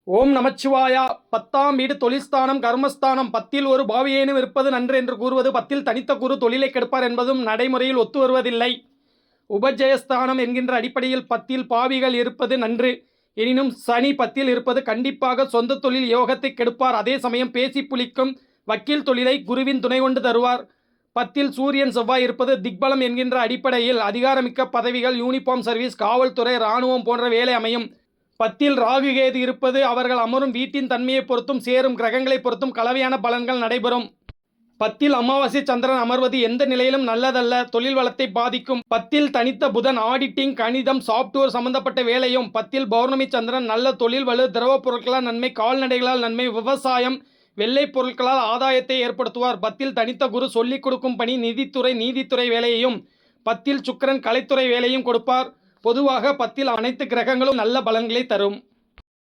ஓம் நமச்சிவாயா. 10ஆம் வீடு தொழில்ஸ்தானம் கர்மஸ்தானம். 10ல் ஒரு பாவியேனும் இருப்பது நன்று என்று கூறுவது 10ல் தனித்த குரு தொழிலை கெடுப்பார் என்பதும் நடைமுறையில் ஒத்து வருவதில்லை. உபஜயஸ்தானம் என்கின்ற அடிப்படையில் 10ல் பாவிகள் இருப்பது நன்று. எனினும் சனி 10ல் இருப்பது கண்டிப்பாக சொந்த தொழில் யோகத்தை கெடுப்பார். அதே சமயம் பேசி புளிக்கும் வக்கீல் தொழிலை குருவின் துணை கொண்டு தருவார். 10ல் சூரியன் செவ்வாய் இருப்பது திக்பலம் என்கின்ற அடிப்படையில் அதிகாரமிக்க பதவிகள், யூனிஃபார்ம் சர்வீஸ், காவல்துறை, இராணுவம் போன்ற வேலை அமையும். 10ல் ராகு கேது இருப்பது அவர்கள் அமரும் வீட்டின் தன்மையை பொறுத்தும் சேரும் கிரகங்களை பொறுத்தும் கலவையான பலன்கள் நடைபெறும். 10ல் அமாவாசை சந்திரன் அமர்வது எந்த நிலையிலும் நல்லதல்ல, தொழில் வளத்தை பாதிக்கும். 10ல் தனித்த புதன் ஆடிட்டிங், கணிதம், சாப்ட்வேர் சம்பந்தப்பட்ட வேலையும். 10ல் பௌர்ணமி சந்திரன் நல்ல தொழில் வலு, திரவ பொருட்களால் நன்மை, கால்நடைகளால் நன்மை, விவசாயம், வெள்ளை பொருட்களால் ஆதாயத்தை ஏற்படுத்துவார். 10ல் தனித்த குரு சொல்லிக் கொடுக்கும் பணி, நிதித்துறை, நீதித்துறை வேலையையும். 10ல் சுக்கிரன் கலைத்துறை வேலையும் கொடுப்பார். பொதுவாக 10ல் அனைத்து கிரகங்களும் நல்ல பலன்களை தரும்.